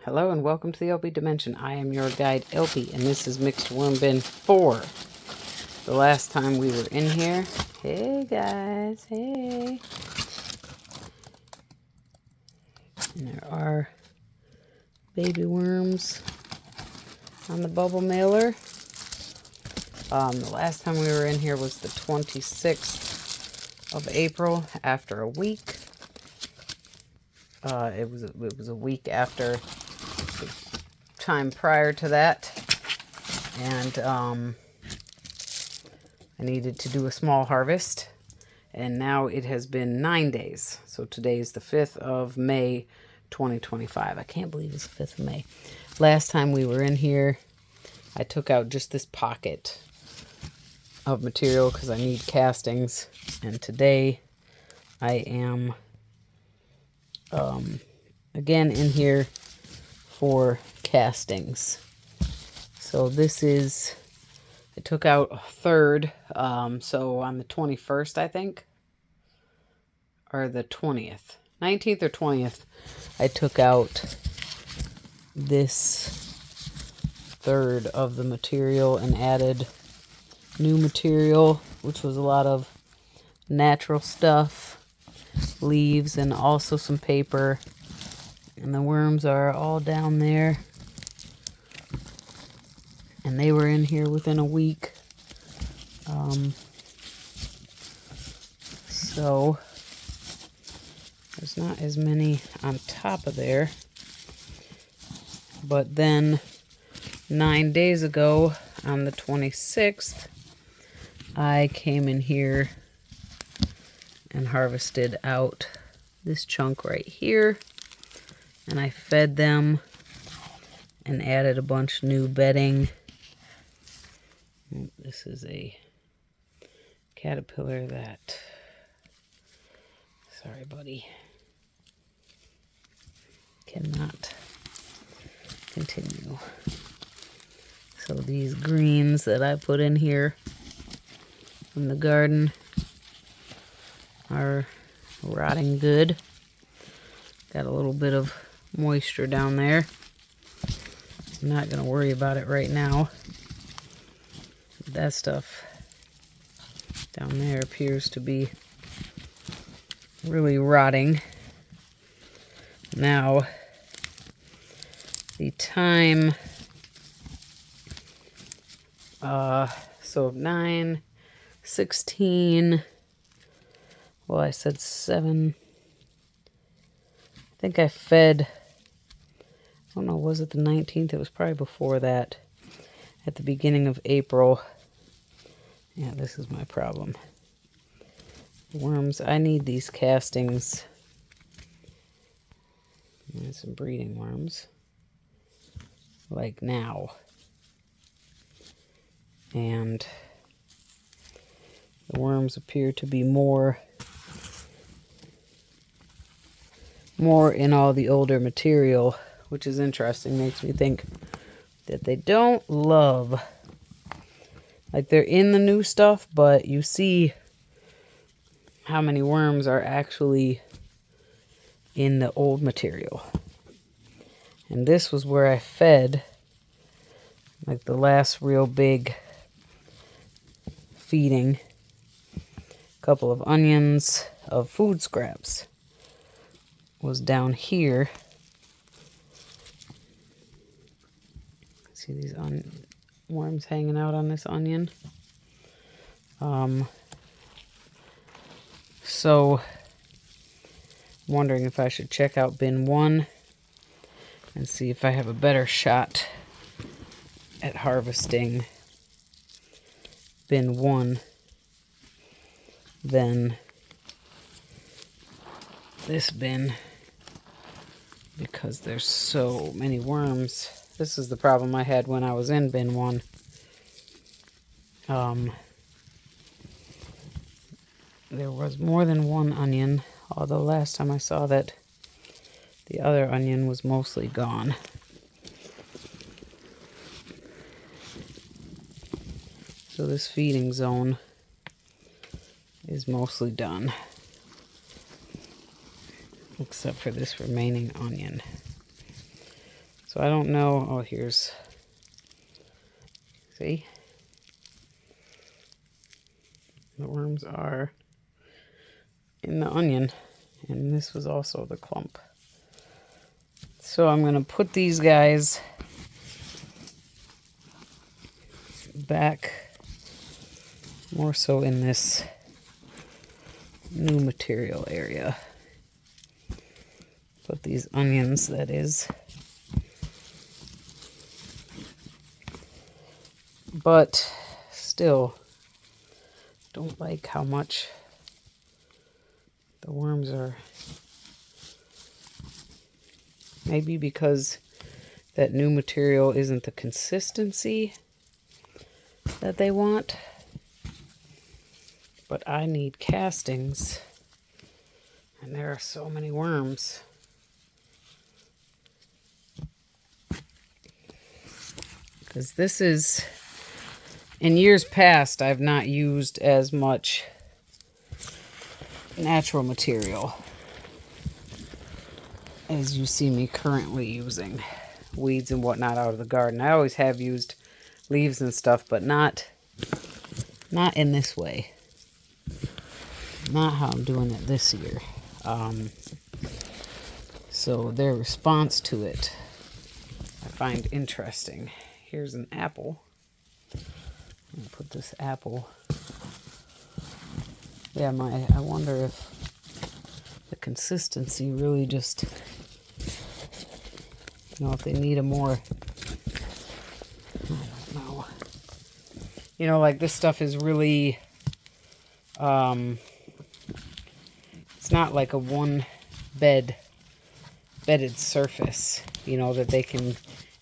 Hello and welcome to the theElpyDimension. I am your guide, Elpy, and this is mixed worm bin 4. The last time we were in here, hey guys, hey. And there are baby worms on the bubble mailer. The last time we were in here was the 26th of April, after a week. It was a week after the time prior to that, and I needed to do a small harvest, and now it has been 9 days. So today is the 5th of May, 2025. I can't believe it's the 5th of May. Last time we were in here, I took out just this pocket of material because I need castings, and today I am again in here for castings. So this is, I took out a third, so on the 21st, I think, or the 20th, 19th or 20th, I took out this third of the material and added new material, which was a lot of natural stuff, leaves, and also some paper. And the worms are all down there, and they were in here within a week. So there's not as many on top of there. But then 9 days ago, on the 26th, I came in here and harvested out this chunk right here, and I fed them and added a bunch of new bedding. This is a caterpillar that, sorry buddy, cannot continue. So these greens that I put in here from the garden are rotting good. Got a little bit of moisture down there. I'm not going to worry about it right now. That stuff down there appears to be really rotting. Now, the time, so 9, 16, well, I said 7. I think I fed, I don't know, was it the 19th? It was probably before that, at the beginning of April. Yeah, this is my problem. Worms, I need these castings. And some breeding worms, like now. And the worms appear to be more in all the older material, which is interesting. Makes me think that they don't love, like, they're in the new stuff, but you see how many worms are actually in the old material. And this was where I fed, like, the last real big feeding. A couple of onions of food scraps was down here. See these worms hanging out on this onion. So I'm wondering if I should check out bin 1 and see if I have a better shot at harvesting bin 1 than this bin, because there's so many worms. This is the problem I had when I was in bin 1. There was more than one onion, although last time I saw that the other onion was mostly gone. So this feeding zone is mostly done, except for this remaining onion. So I don't know. Oh, here's, see? The worms are in the onion, and this was also the clump. So I'm going to put these guys back more so in this new material area. Put these onions, that is. But still, don't like how much the worms are. Maybe because that new material isn't the consistency that they want. But I need castings, and there are so many worms. Because this is, in years past, I've not used as much natural material as you see me currently using. Weeds and whatnot out of the garden. I always have used leaves and stuff, but not in this way. Not how I'm doing it this year. So their response to it, I find interesting. Here's an apple. I'm gonna put this apple. Yeah, I wonder if the consistency really just, if they need a more, I don't know. Like this stuff is really, it's not like a one bedded surface, that they can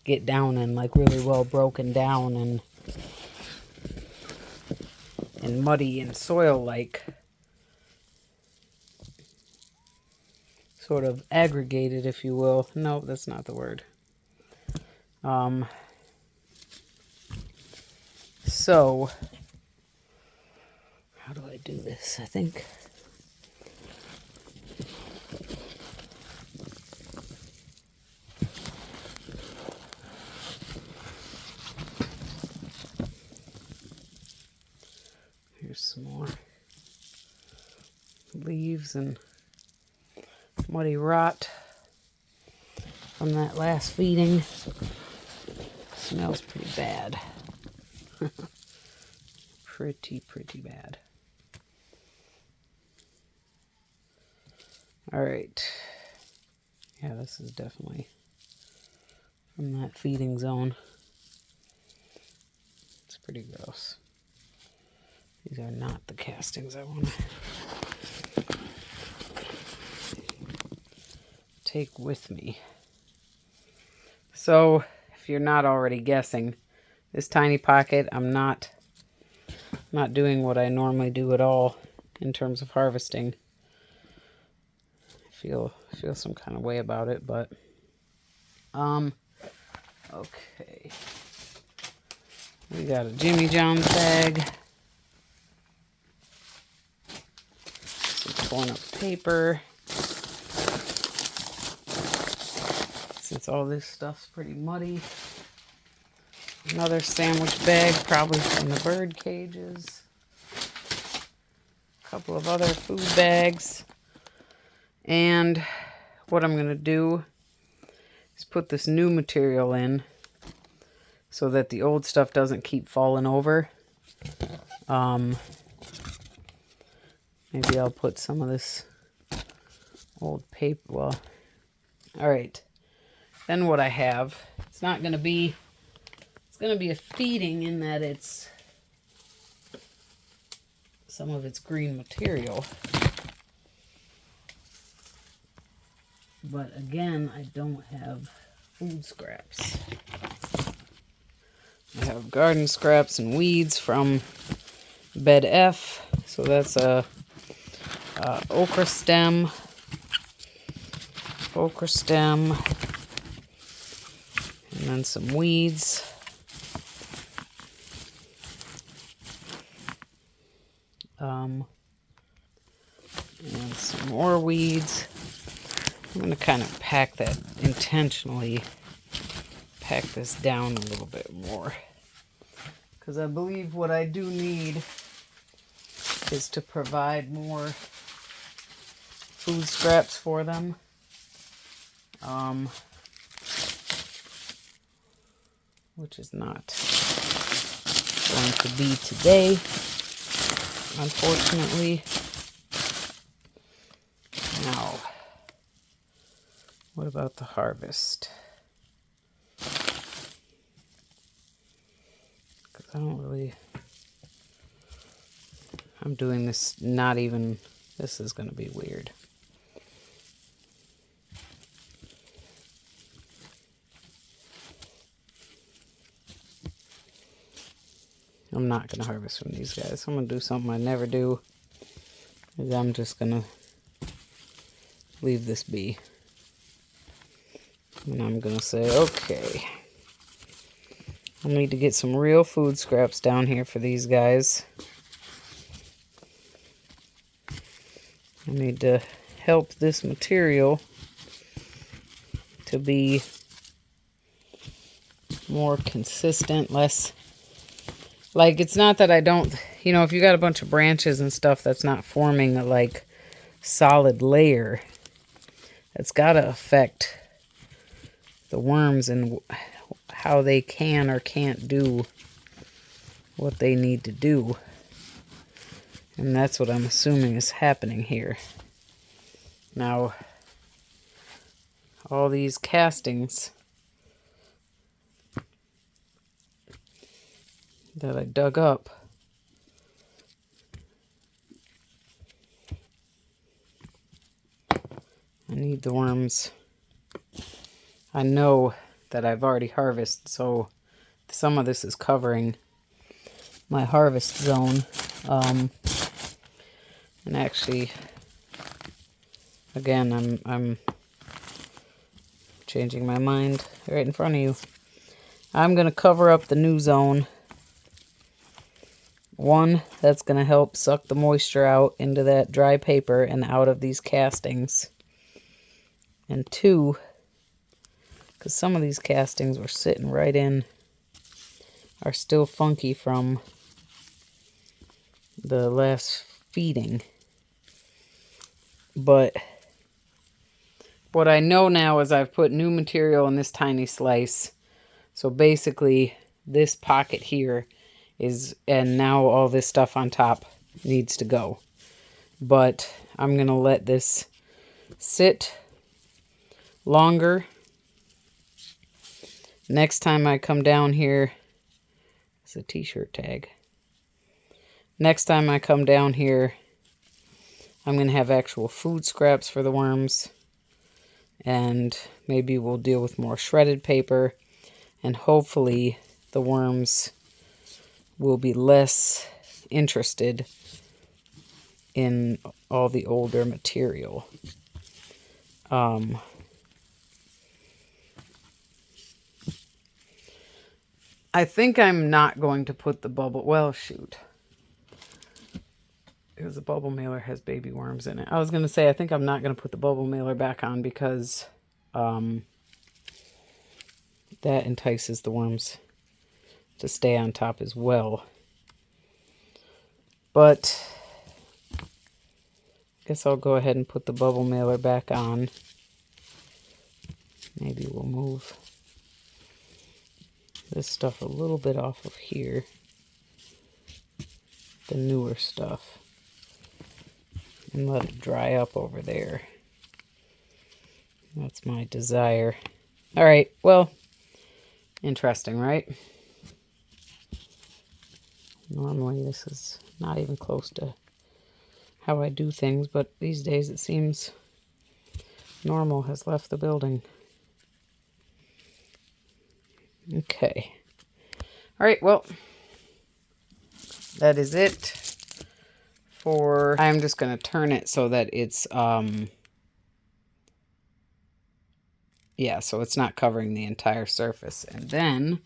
get down and like really well broken down and muddy and soil-like. Sort of aggregated, if you will. No, that's not the word. So, how do I do this? I think here's some more leaves and muddy rot from that last feeding. Smells pretty bad. pretty bad. All right. Yeah, this is definitely from that feeding zone. It's pretty gross. These are not the castings I want to take with me. So, if you're not already guessing, this tiny pocket, I'm not doing what I normally do at all in terms of harvesting. I feel some kind of way about it, but okay. We got a Jimmy John's bag. Some torn up paper. Since all this stuff's pretty muddy. Another sandwich bag, probably from the bird cages. A couple of other food bags. And what I'm going to do is put this new material in so that the old stuff doesn't keep falling over. Maybe I'll put some of this old paper. Well, all right. Then what I have, it's going to be a feeding in that it's some of its green material. But again, I don't have food scraps. I have garden scraps and weeds from bed F. So that's a okra stem, and then some weeds. And some more weeds. I'm going to kind of pack that intentionally pack this down a little bit more, because I believe what I do need is to provide more food scraps for them. Which is not going to be today, unfortunately. Now, what about the harvest? Because I'm doing this not even, this is going to be weird. I'm not going to harvest from these guys. I'm going to do something I never do. I'm just going to leave this be. And I'm going to say, okay, I need to get some real food scraps down here for these guys. I need to help this material to be more consistent, less... Like, it's not that I don't, you know, if you got a bunch of branches and stuff that's not forming a, like, solid layer, it's got to affect the worms and how they can or can't do what they need to do. And that's what I'm assuming is happening here. Now, all these castings that I dug up, I need the worms. I know that I've already harvested, so some of this is covering my harvest zone. And actually, again, I'm changing my mind right in front of you. I'm going to cover up the new zone. One, that's going to help suck the moisture out into that dry paper and out of these castings. And two, because some of these castings were sitting right in, are still funky from the last feeding. But what I know now is I've put new material in this tiny slice. So basically, this pocket here is, and now all this stuff on top needs to go. But I'm going to let this sit longer. Next time I come down here, it's a t-shirt tag. Next time I come down here, I'm going to have actual food scraps for the worms. And maybe we'll deal with more shredded paper. And hopefully the worms will be less interested in all the older material. I think I'm not going to put the bubble... Well, shoot. Because the bubble mailer has baby worms in it. I was going to say, I think I'm not going to put the bubble mailer back on because that entices the worms to stay on top as well. But I guess I'll go ahead and put the bubble mailer back on. Maybe we'll move this stuff a little bit off of here. The newer stuff. And let it dry up over there. That's my desire. All right, well, interesting, right? Normally this is not even close to how I do things, but these days it seems normal has left the building. Okay. All right, well, that is it for... I'm just going to turn it so that it's, yeah, so it's not covering the entire surface. And then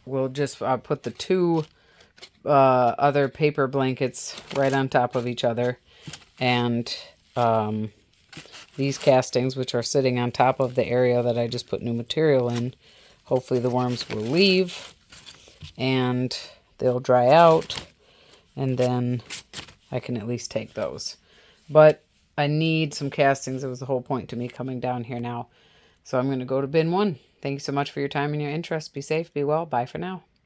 we'll just put the two other paper blankets right on top of each other. And these castings, which are sitting on top of the area that I just put new material in, hopefully the worms will leave and they'll dry out, and then I can at least take those. But I need some castings. It was the whole point to me coming down here now. So I'm going to go to bin 1. Thank you so much for your time and your interest. Be safe, be well. Bye for now.